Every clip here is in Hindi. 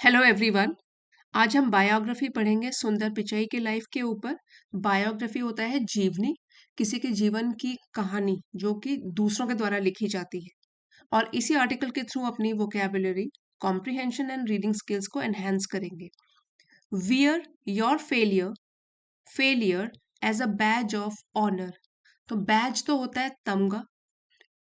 Hello everyone. आज हम बायोग्राफी पढ़ेंगे सुंदर पिचाई के लाइफ के ऊपर। बायोग्राफी होता है जीवनी, किसी के जीवन की कहानी जो कि दूसरों के द्वारा लिखी जाती है, और इसी आर्टिकल के थ्रू अपनी vocabulary, comprehension and reading skills को एनहेंस करेंगे। Wear your failure as a badge of honour. तो बैज तो होता है तमगा,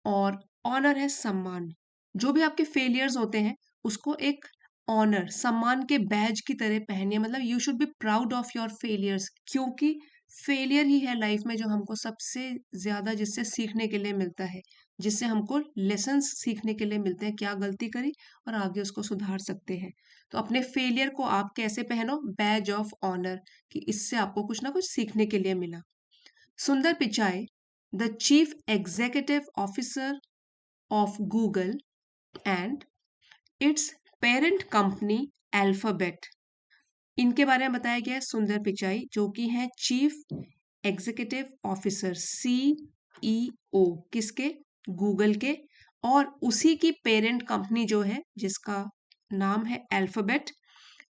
और ऑनर है सम्मान। जो भी आपके फेलियर्स होते हैं उसको एक ऑनर, सम्मान के बैज की तरह पहनिए। मतलब you should be proud of your failures, क्योंकि फेलियर ही है लाइफ में जो हमको सबसे ज्यादा, जिससे सीखने के लिए मिलता है, जिससे हमको लेसन्स सीखने के लिए मिलते हैं, क्या गलती करी और आगे उसको सुधार सकते हैं। तो अपने फेलियर को आप कैसे पहनो? बैज ऑफ ऑनर, कि इससे आपको कुछ ना कुछ सीखने के लिए मिला। Sundar Pichai, the chief executive officer of Google and its parent company Alphabet. इनके बारे में बताया गया है सुंदर पिचाई, जो कि हैं चीफ एग्जीक्यूटिव ऑफिसर, CEO, किसके? गूगल के। और उसी की पेरेंट कंपनी जो है, जिसका नाम है alphabet,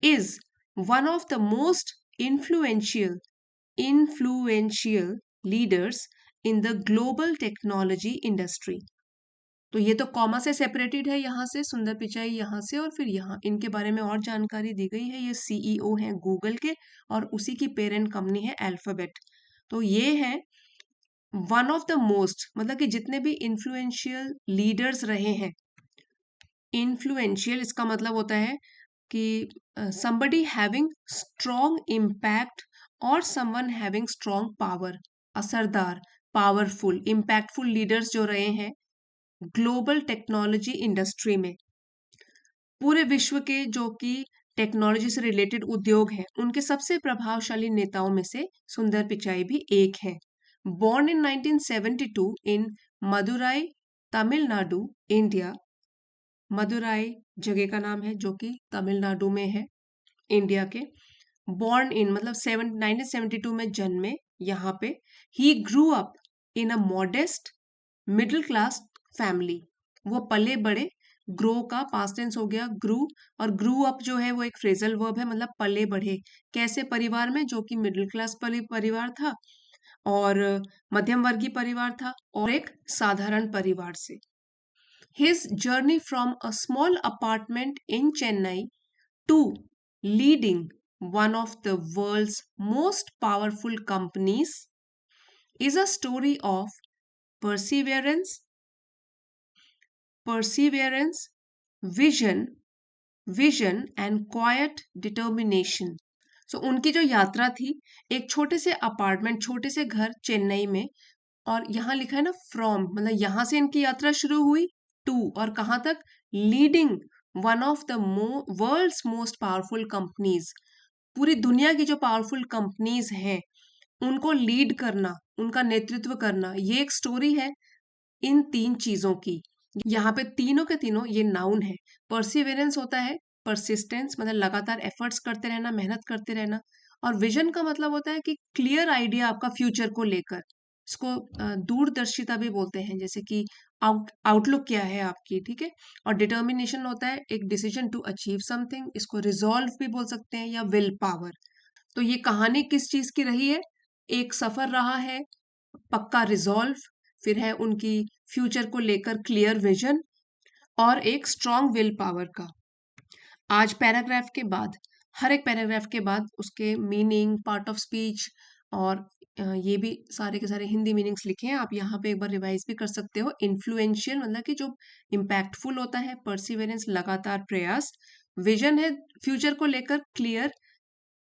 is one of the most influential leaders in the global technology industry. तो ये तो कॉमा से सेपरेटेड है, यहाँ से सुंदर पिचाई यहाँ से, और फिर यहाँ इनके बारे में और जानकारी दी गई है। ये CEO हैं गूगल के और उसी की पेरेंट कंपनी है अल्फाबेट। तो ये है वन ऑफ द मोस्ट, मतलब कि जितने भी इन्फ्लुएंशियल लीडर्स रहे हैं। इन्फ्लुएंशियल इसका मतलब होता है कि somebody having strong impact और someone having strong power, असरदार, पावरफुल, इम्पैक्टफुल लीडर्स जो रहे हैं ग्लोबल टेक्नोलॉजी इंडस्ट्री में। पूरे विश्व के जो कि टेक्नोलॉजी से रिलेटेड उद्योग हैं, उनके सबसे प्रभावशाली नेताओं में से सुंदर पिचाई भी एक है। Born in 1972 in Madurai, Tamil Nadu, India. Madurai जगह का नाम है जो कि तमिलनाडु में है, इंडिया के। बॉर्न इन मतलब 1972 में जन्मे यहाँ पे। He grew up in a modest middle class family. वो पले बड़े, ग्रो का पास्ट टेंस हो गया ग्रू, और ग्रू अप जो है वो एक फ्रेजल वर्ब है, मतलब पले बढ़े। कैसे परिवार में? जो कि मिडिल क्लास परिवार था, और मध्यम वर्गीय परिवार था, और एक साधारण परिवार से। His journey from a small apartment in Chennai to leading one of the world's most powerful companies is a story of perseverance, perseverance, vision, vision and quiet determination. So उनकी जो यात्रा थी, एक छोटे से अपार्टमेंट, छोटे से घर चेन्नई में, और यहाँ लिखा है ना फ्रॉम, मतलब यहाँ से इनकी यात्रा शुरू हुई, टू, और कहाँ तक? Leading one of the world's most powerful companies. पूरी दुनिया की जो पावरफुल कंपनीज हैं उनको लीड करना, उनका नेतृत्व करना, ये एक स्टोरी है इन तीन चीजों की। यहाँ पे तीनों के तीनों ये नाउन है। परसिवेरेंस होता है परसिस्टेंस, मतलब लगातार एफर्ट्स करते रहना, मेहनत करते रहना। और विजन का मतलब होता है कि क्लियर आइडिया आपका फ्यूचर को लेकर। इसको दूरदर्शिता भी बोलते हैं, जैसे कि आउटलुक क्या है आपकी, ठीक है। और डिटर्मिनेशन होता है एक डिसीजन टू अचीव समथिंग, इसको रिजॉल्व भी बोल सकते हैं, या विल पावर। तो ये कहानी किस चीज की रही है? एक सफर रहा है, पक्का रिजॉल्व, फिर है उनकी फ्यूचर को लेकर क्लियर विजन, और एक स्ट्रॉन्ग विल पावर का। आज पैराग्राफ के बाद, हर एक पैराग्राफ के बाद उसके मीनिंग, पार्ट ऑफ स्पीच, और ये भी सारे के सारे हिंदी मीनिंग्स लिखे हैं। आप यहाँ पे एक बार रिवाइज भी कर सकते हो। इन्फ्लुएंशियल मतलब कि जो इम्पैक्टफुल होता है, परसिवेरेंस लगातार प्रयास, विजन है फ्यूचर को लेकर क्लियर,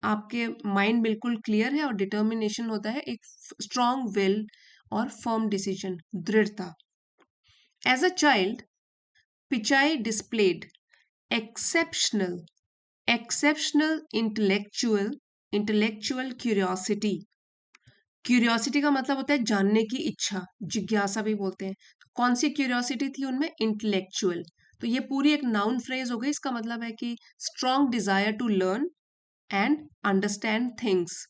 आपके माइंड बिल्कुल क्लियर है, और डिटर्मिनेशन होता है एक स्ट्रॉन्ग विल और फर्म डिसीजन, दृढ़ता। As a child, Pichai displayed exceptional exceptional intellectual curiosity। Curiosity का मतलब होता है जानने की इच्छा, जिज्ञासा भी बोलते हैं। तो कौन सी क्यूरियोसिटी थी उनमें? इंटेलेक्चुअल। तो ये पूरी एक नाउन फ्रेज हो गई। इसका मतलब है कि strong desire to learn and understand things.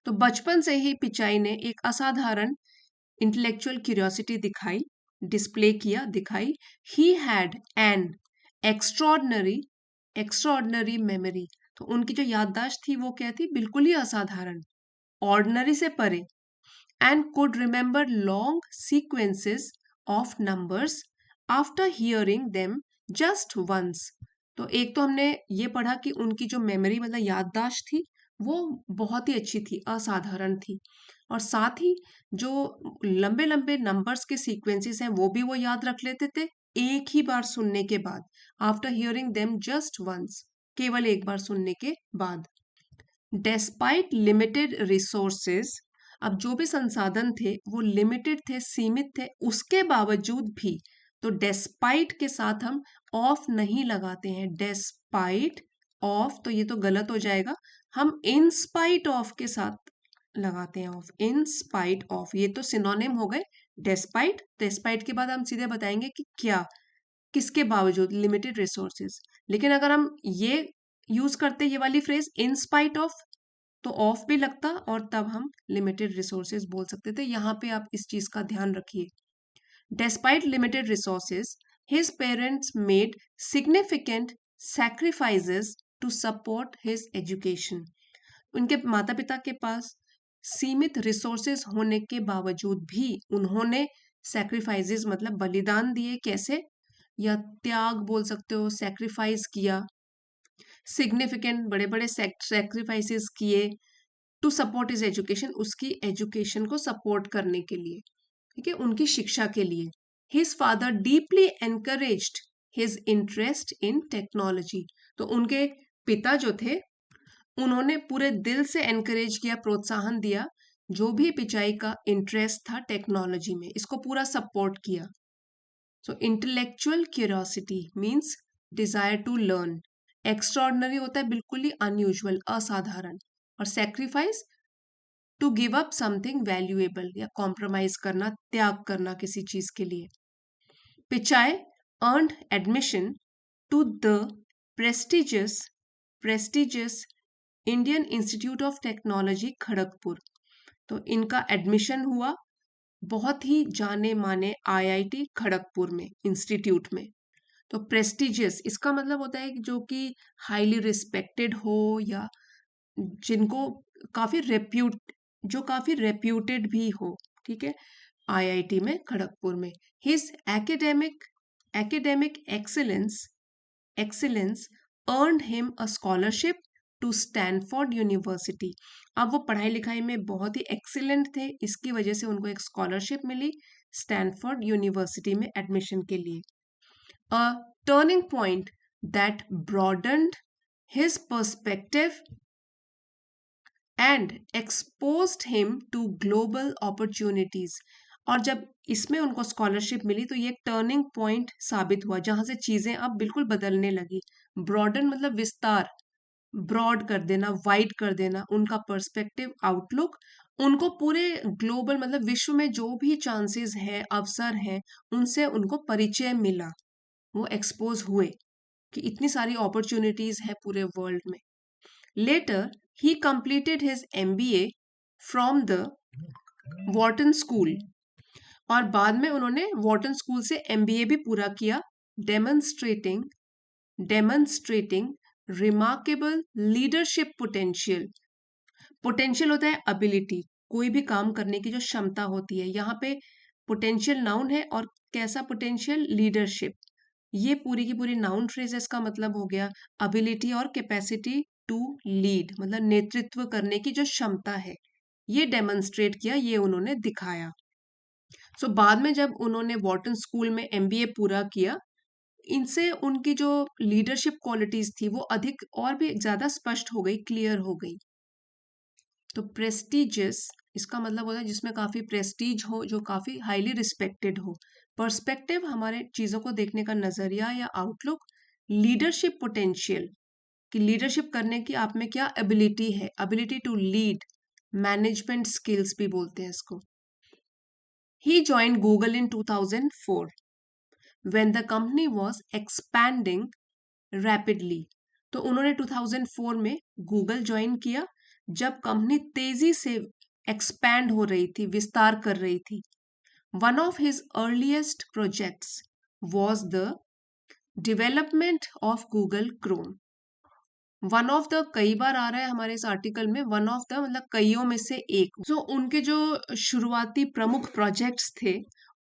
तो बचपन से ही पिचाई ने एक असाधारण इंटेलेक्चुअल क्यूरियोसिटी दिखाई, डिस्प्ले किया, दिखाई। He had an extraordinary extraordinary memory, तो उनकी जो याददाश्त थी वो क्या थी, बिल्कुल ही असाधारण, ऑर्डिनरी से परे, and could remember long sequences of numbers after hearing them just once. तो एक तो हमने ये पढ़ा कि उनकी जो मेमोरी मतलब याददाश्त थी वो बहुत ही अच्छी थी, असाधारण थी, और साथ ही जो लंबे लंबे नंबर्स के सीक्वेंसेस हैं वो भी वो याद रख लेते थे एक ही बार सुनने के बाद, after hearing them just once, केवल एक बार सुनने के बाद। डेस्पाइट लिमिटेड रिसोर्सेज, अब जो भी संसाधन थे वो लिमिटेड थे, सीमित थे, उसके बावजूद भी, तो डेस्पाइट के साथ हम ऑफ नहीं लगाते हैं, डेस्पाइट ऑफ तो ये तो गलत हो जाएगा, हम इन स्पाइट ऑफ के साथ लगाते हैं ऑफ, इन स्पाइट ऑफ, ये तो सिनोनिम हो गए डेस्पाइट, डेस्पाइट के बाद हम सीधे बताएंगे कि क्या, किसके बावजूद, लिमिटेड रिसोर्सेज। लेकिन अगर हम ये यूज करते ये वाली फ्रेज इन स्पाइट ऑफ, तो ऑफ भी लगता और तब हम लिमिटेड रिसोर्सेज बोल सकते थे। यहाँ पे आप इस चीज का ध्यान रखिए। Despite limited resources his parents made significant sacrifices to support his education. उनके माता पिता के पास सीमित रिसोर्सेज होने के बावजूद भी उन्होंने सैक्रिफाइसेस मतलब बलिदान दिए, कैसे, या त्याग बोल सकते हो, सैक्रिफाइस किया, सिग्निफिकेंट बड़े बड़े सैक्रिफाइसेस किए, टू सपोर्ट इज एजुकेशन, उसकी एजुकेशन को सपोर्ट करने के लिए, ठीक है, उनकी शिक्षा के लिए। His father deeply encouraged his interest in technology, तो उनके पिता जो थे उन्होंने पूरे दिल से एनकरेज किया, प्रोत्साहन दिया, जो भी पिचाई का इंटरेस्ट था टेक्नोलॉजी में, इसको पूरा सपोर्ट किया। So intellectual curiosity means desire to learn, extraordinary होता है बिल्कुल ही अनयूजुअल, असाधारण, और sacrifice to give up something valuable या कॉम्प्रोमाइज करना, त्याग करना किसी चीज के लिए। Pichai earned admission to the prestigious prestigious Indian institute of technology Kharagpur, तो इनका एडमिशन हुआ बहुत ही जाने माने आईआईटी खड़गपुर में, इंस्टीट्यूट में। तो प्रेस्टिजियस इसका मतलब होता है कि जो कि हाईली रिस्पेक्टेड हो, या जिनको काफी रेप्यूट जो काफी रेप्यूटेड भी हो, ठीक है, आईआईटी में खड़गपुर में। His academic excellence earned him a scholarship to Stanford University. अब वो पढ़ाई लिखाई में बहुत ही एक्सीलेंट थे, इसकी वजह से उनको एक स्कॉलरशिप मिली स्टैनफोर्ड यूनिवर्सिटी में एडमिशन के लिए। A turning point that broadened his perspective and exposed him to global opportunities. और जब इसमें उनको स्कॉलरशिप मिली तो ये एक टर्निंग पॉइंट साबित हुआ, जहां से चीजें अब बिल्कुल बदलने लगी। ब्रॉडन मतलब विस्तार, ब्रॉड कर देना, वाइड कर देना उनका पर्सपेक्टिव, आउटलुक, उनको पूरे ग्लोबल मतलब विश्व में जो भी चांसेस है, अवसर हैं, उनसे उनको परिचय मिला, वो एक्सपोज हुए कि इतनी सारी अपॉर्चुनिटीज है पूरे वर्ल्ड में। लेटर ही completed his MBA from the Wharton school, और बाद में उन्होंने वॉर्टन स्कूल से एमबीए भी पूरा किया, demonstrating demonstrating remarkable leadership potential. Potential होता है एबिलिटी, कोई भी काम करने की जो क्षमता होती है, यहाँ पे पोटेंशियल नाउन है, और कैसा पोटेंशियल, लीडरशिप, ये पूरी की पूरी नाउन फ्रेजेस का मतलब हो गया एबिलिटी और कैपेसिटी टू लीड, मतलब नेतृत्व करने की जो क्षमता है, ये डेमोन्स्ट्रेट किया, ये उन्होंने दिखाया। सो बाद में जब उन्होंने वॉर्टन स्कूल में एमबीए पूरा किया, इनसे उनकी जो लीडरशिप क्वालिटीज थी वो अधिक और भी ज्यादा स्पष्ट हो गई, क्लियर हो गई। तो प्रेस्टिजियस इसका मतलब होता है जिसमें काफी प्रेस्टीज हो, जो काफी हाईली रिस्पेक्टेड हो। पर्सपेक्टिव हमारे चीजों को देखने का नजरिया या आउटलुक। लीडरशिप पोटेंशियल कि लीडरशिप करने की आप में क्या एबिलिटी है, ability to lead, management skills भी बोलते हैं इसको। He joined Google in 2004 when the company was expanding rapidly। तो उन्होंने 2004 में गूगल ज्वाइन किया जब कंपनी तेजी से एक्सपैंड हो रही थी, विस्तार कर रही थी। One of his earliest projects was the development of Google Chrome. One of the कई बार आ रहा है हमारे इस आर्टिकल में, वन ऑफ द मतलब कईयों में से एक। जो उनके जो शुरुआती प्रमुख प्रोजेक्ट्स थे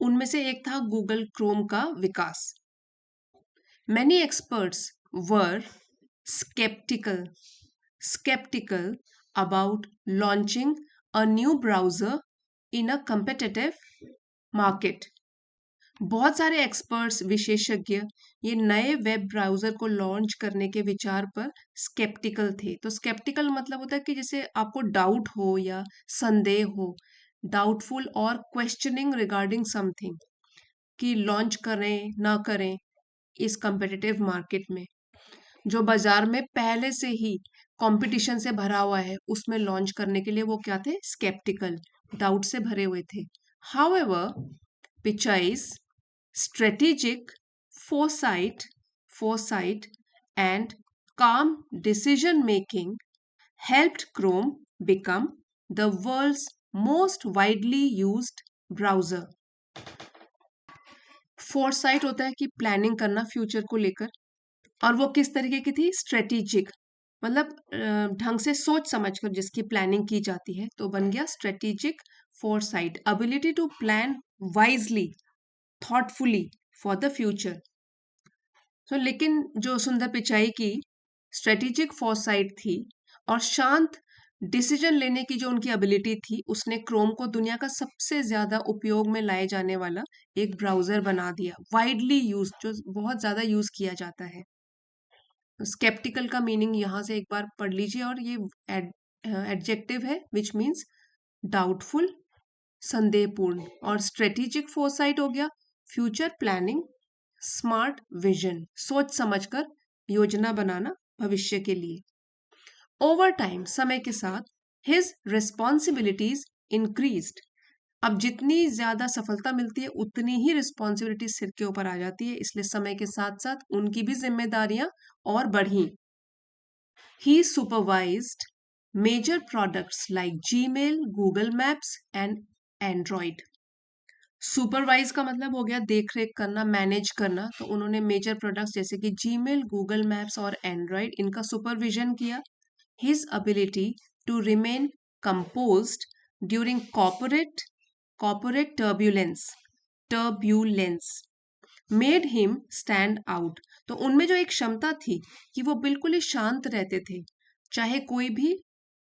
उनमें से एक था गूगल क्रोम का विकास। Many experts were skeptical skeptical about launching a new browser in a competitive market. बहुत सारे एक्सपर्ट्स विशेषज्ञ ये नए वेब ब्राउजर को लॉन्च करने के विचार पर स्केप्टिकल थे। तो स्केप्टिकल मतलब होता है कि जैसे आपको डाउट हो या संदेह हो, डाउटफुल और क्वेश्चनिंग रिगार्डिंग समथिंग, कि लॉन्च करें ना करें इस competitive मार्केट में, जो बाजार में पहले से ही कंपटीशन से भरा हुआ है, उसमें लॉन्च करने के लिए वो क्या थे? स्केप्टिकल, डाउट से भरे हुए थे। However, Pichai's strategic foresight and calm decision making helped Chrome become the world's most widely used browser. Foresight होता है कि प्लानिंग करना फ्यूचर को लेकर, और वो किस तरीके की थी? स्ट्रेटेजिक, मतलब ढंग से सोच समझकर जिसकी प्लानिंग की जाती है, तो बन गया strategic foresight, ability to plan wisely, thoughtfully for the future. तो लेकिन जो सुंदर पिचाई की स्ट्रेटेजिक फोरसाइट थी और शांत डिसीजन लेने की जो उनकी एबिलिटी थी, उसने क्रोम को दुनिया का सबसे ज्यादा उपयोग में लाए जाने वाला एक ब्राउजर बना दिया, वाइडली यूज, जो बहुत ज्यादा यूज किया जाता है। स्केप्टिकल का मीनिंग यहां से एक बार पढ़ लीजिए, और ये एडजेक्टिव है विच मीन्स डाउटफुल, संदेहपूर्ण, और स्ट्रेटेजिक फोरसाइट हो गया फ्यूचर प्लानिंग, स्मार्ट विजन, सोच समझकर योजना बनाना भविष्य के लिए। ओवर टाइम, समय के साथ, हिज रिस्पॉन्सिबिलिटीज इंक्रीज्ड। अब जितनी ज्यादा सफलता मिलती है उतनी ही रिस्पॉन्सिबिलिटी सिर के ऊपर आ जाती है, इसलिए समय के साथ साथ उनकी भी जिम्मेदारियां और बढ़ी। He supervised major products like Gmail, Google Maps and Android. Supervise का मतलब हो गया देख रेख करना, मैनेज करना, तो उन्होंने मेजर प्रोडक्ट्स जैसे कि जीमेल, गूगल मैप्स और एंड्रॉइड, इनका सुपरविजन किया। His ability to remain composed during corporate turbulence made him stand out. तो उनमें जो एक क्षमता थी कि वो बिल्कुल ही शांत रहते थे चाहे कोई भी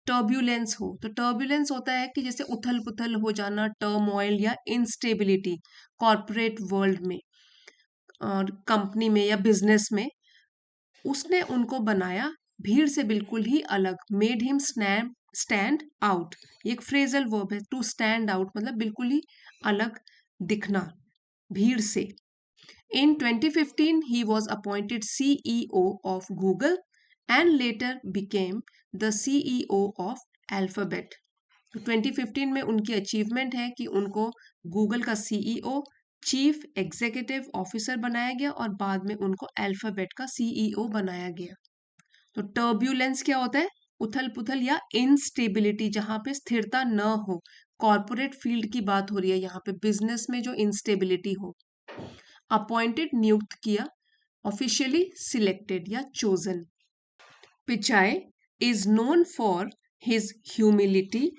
टर्ब्यूलेंस हो। तो टर्ब्यूलेंस होता है कि जैसे उथल पुथल हो जाना, टर्मोइल या इंस्टेबिलिटी कॉर्पोरेट वर्ल्ड में और कंपनी में या बिजनेस में। उसने उनको बनाया भीड़ से बिल्कुल ही अलग, मेड हिम स्टैंड आउट। ये एक फ्रेजल वर्ब है, टू स्टैंड आउट मतलब बिल्कुल ही अलग दिखना भीड़ से। In 2015, he was appointed CEO of Google and later became the CEO of Alphabet. तो 2015 में उनकी अचीवमेंट है कि उनको गूगल का सीईओ, चीफ एग्जीक्यूटिव ऑफिसर बनाया गया और बाद में उनको अल्फाबेट का सीईओ बनाया गया। तो टर्ब्यूलेंस क्या होता है? उथल पुथल या इंस्टेबिलिटी, जहां पे स्थिरता न हो। कॉर्पोरेट फील्ड की बात हो रही है यहाँ पे, बिजनेस में जो इंस्टेबिलिटी हो। अपॉइंटेड नियुक्त किया, ऑफिशियली सिलेक्टेड या chosen. Pichai is known for his humility.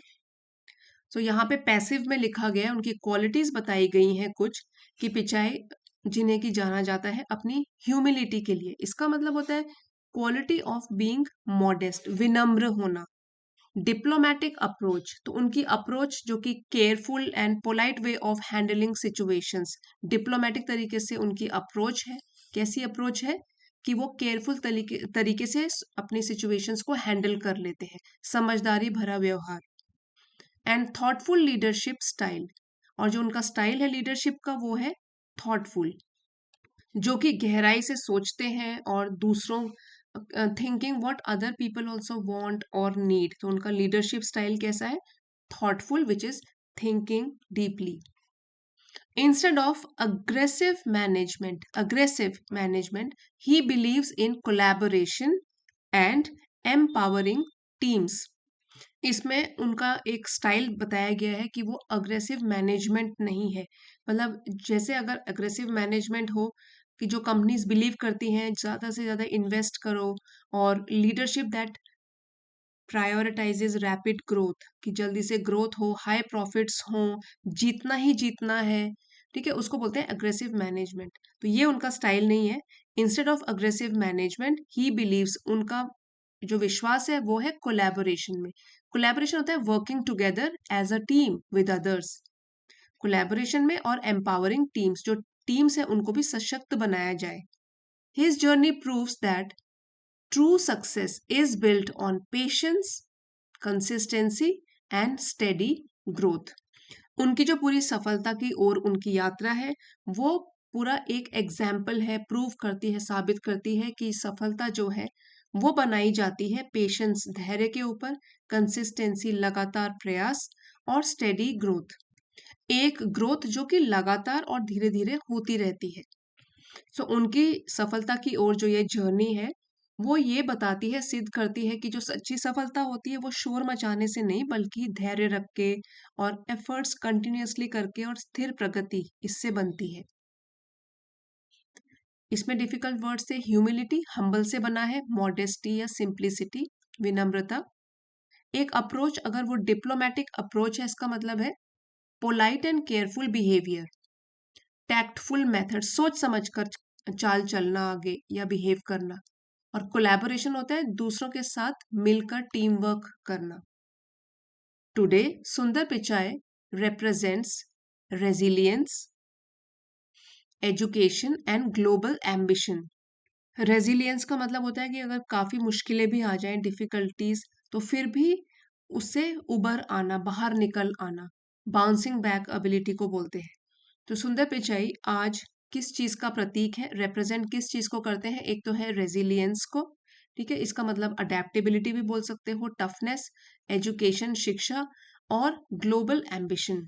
तो यहाँ पे पैसिव में लिखा गया है, उनकी क्वालिटीज बताई गई हैं कुछ, कि पिचाई जिन्हें की जाना जाता है अपनी ह्यूमिलिटी के लिए। इसका मतलब होता है क्वालिटी ऑफ बीइंग मॉडेस्ट, विनम्र होना। डिप्लोमेटिक अप्रोच, तो उनकी अप्रोच जो कि careful and polite way of handling situations, diplomatic तरीके से उनकी अप्रोच है। कैसी अप्रोच है? कि वो केयरफुल तरीके से अपनी सिचुएशंस को हैंडल कर लेते हैं, समझदारी भरा व्यवहार। एंड थॉटफुल लीडरशिप स्टाइल, और जो उनका स्टाइल है लीडरशिप का वो है थॉटफुल, जो कि गहराई से सोचते हैं और दूसरों thinking what other people also want और नीड। तो उनका लीडरशिप स्टाइल कैसा है? Thoughtful, which is thinking deeply. Instead of aggressive management, he believes in collaboration and empowering teams. इसमें उनका एक स्टाइल बताया गया है कि वो अग्रेसिव मैनेजमेंट नहीं है। मतलब जैसे अगर अग्रेसिव मैनेजमेंट हो कि जो कंपनीज बिलीव करती हैं ज़्यादा से ज़्यादा इन्वेस्ट करो, और लीडरशिप दैट प्रायोरिटाइजेज रैपिड ग्रोथ, कि जल्दी से ग्रोथ हो, हाई प्रॉफिट्स हो, जीतना ही जीतना है, ठीक है, उसको बोलते हैं अग्रेसिव मैनेजमेंट। तो ये उनका स्टाइल नहीं है। Instead of aggressive management he believes, उनका जो विश्वास है वो है कोलैबोरेशन में। कोलैबोरेशन होता है working together as a team with others, collaboration में, और एम्पावरिंग टीम्स, जो टीम्स है उनको भी सशक्त बनाया जाए। His journey proves that true success is built on patience, consistency and steady growth. उनकी जो पूरी सफलता की ओर उनकी यात्रा है वो पूरा एक एग्जाम्पल है, प्रूव करती है, साबित करती है कि सफलता जो है वो बनाई जाती है पेशेंस, धैर्य के ऊपर, कंसिस्टेंसी, लगातार प्रयास, और स्टेडी ग्रोथ, एक ग्रोथ जो कि लगातार और धीरे धीरे होती रहती है। सो उनकी सफलता की ओर जो ये जर्नी है वो ये बताती है, सिद्ध करती है कि जो सच्ची सफलता होती है वो शोर मचाने से नहीं, बल्कि धैर्य रख के और एफर्ट्स कंटिन्यूअसली करके और स्थिर प्रगति, इससे बनती है। इसमें डिफिकल्ट वर्ड से ह्यूमिलिटी, हम्बल से बना है, मॉडेस्टी या सिंप्लिसिटी, विनम्रता। एक अप्रोच, अगर वो डिप्लोमेटिक अप्रोच है, इसका मतलब है polite and careful behaviour, tactful method, सोच समझ कर चाल चलना आगे या बिहेव करना। और कोलैबोरेशन होता है दूसरों के साथ मिलकर टीम वर्क करना। टुडे सुंदर Pichai represents resilience, education and global ambition. Resilience का मतलब होता है कि अगर काफी मुश्किलें भी आ जाएं, डिफिकल्टीज, तो फिर भी उससे उबर आना, बाहर निकल आना, बाउंसिंग बैक एबिलिटी को बोलते हैं। तो सुंदर पिचाई आज किस चीज का प्रतीक है, रिप्रेजेंट किस चीज को करते हैं? एक तो है रेजिलियंस को, ठीक है, इसका मतलब अडेप्टेबिलिटी भी बोल सकते हो, टफनेस, एजुकेशन, शिक्षा, और ग्लोबल एम्बिशन।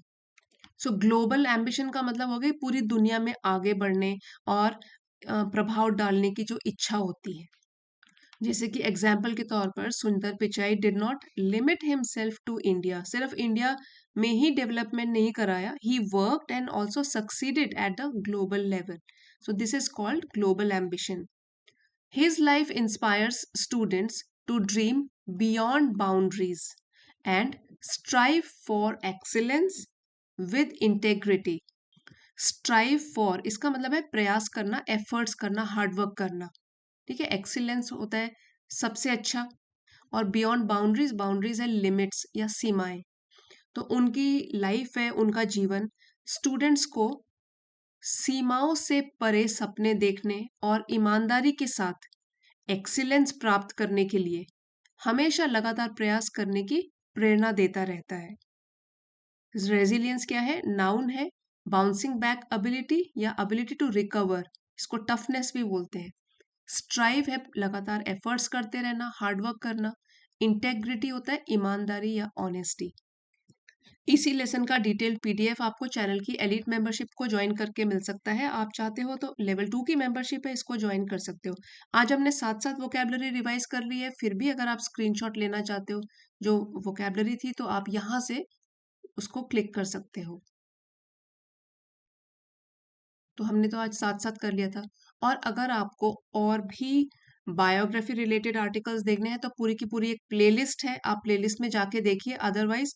सो ग्लोबल एम्बिशन का मतलब हो गई पूरी दुनिया में आगे बढ़ने और प्रभाव डालने की जो इच्छा होती है। जैसे कि एग्जाम्पल के तौर पर Sundar Pichai did not limit himself to India, सिर्फ इंडिया में ही डेवलपमेंट नहीं कराया, he worked and also succeeded at the global level. So this is called global ambition. His life inspires students to dream beyond boundaries and strive for excellence with integrity. Strive for, इसका मतलब है प्रयास करना, एफर्ट्स करना, हार्डवर्क करना, ठीक है। एक्सीलेंस होता है सबसे अच्छा, और बियॉन्ड बाउंड्रीज, बाउंड्रीज है लिमिट्स या सीमाएं। तो उनकी लाइफ है, उनका जीवन स्टूडेंट्स को सीमाओं से परे सपने देखने और ईमानदारी के साथ एक्सीलेंस प्राप्त करने के लिए हमेशा लगातार प्रयास करने की प्रेरणा देता रहता है। रेजिलियंस क्या है? नाउन है। बाउंसिंग बैक एबिलिटी या एबिलिटी टू रिकवर, इसको टफनेस भी बोलते हैं। स्ट्राइव है लगातार एफर्ट्स करते रहना, हार्डवर्क करना। इंटेग्रिटी होता है ईमानदारी या ऑनेस्टी। इसी लेसन का डिटेल्ड पीडीएफ आपको चैनल की एलिट मेंबरशिप को ज्वाइन करके मिल सकता है। आप चाहते हो तो लेवल 2 की मेंबरशिप है, इसको ज्वाइन कर सकते हो। आज हमने साथ साथ वोकेबलरी रिवाइज कर ली है, फिर भी अगर आप स्क्रीनशॉट लेना चाहते हो जो वोकेबलरी थी, तो आप यहाँ से उसको क्लिक कर सकते हो। तो हमने तो आज साथ साथ कर लिया था। और अगर आपको और भी बायोग्राफी रिलेटेड आर्टिकल्स देखने हैं तो पूरी की पूरी एक प्लेलिस्ट है, आप प्लेलिस्ट में जाके देखिए। अदरवाइज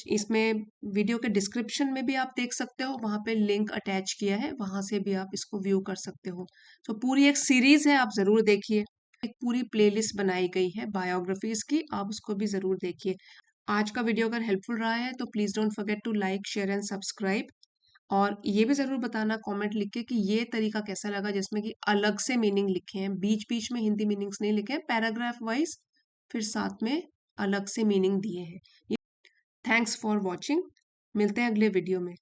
इसमें वीडियो के डिस्क्रिप्शन में भी आप देख सकते हो, वहां पे लिंक अटैच किया है, वहां से भी आप इसको व्यू कर सकते हो। तो पूरी एक सीरीज है, आप जरूर देखिए। एक पूरी प्लेलिस्ट बनाई गई है बायोग्राफीज की, आप उसको भी जरूर देखिए। आज का वीडियो अगर हेल्पफुल रहा है तो please don't forget to like, share and subscribe. और ये भी जरूर बताना कमेंट लिख के कि ये तरीका कैसा लगा, जिसमें कि अलग से मीनिंग लिखे हैं, बीच बीच में हिंदी मीनिंग्स नहीं लिखे हैं, पैराग्राफ वाइज फिर साथ में अलग से मीनिंग दिए हैं। थैंक्स फॉर वॉचिंग, मिलते हैं अगले वीडियो में।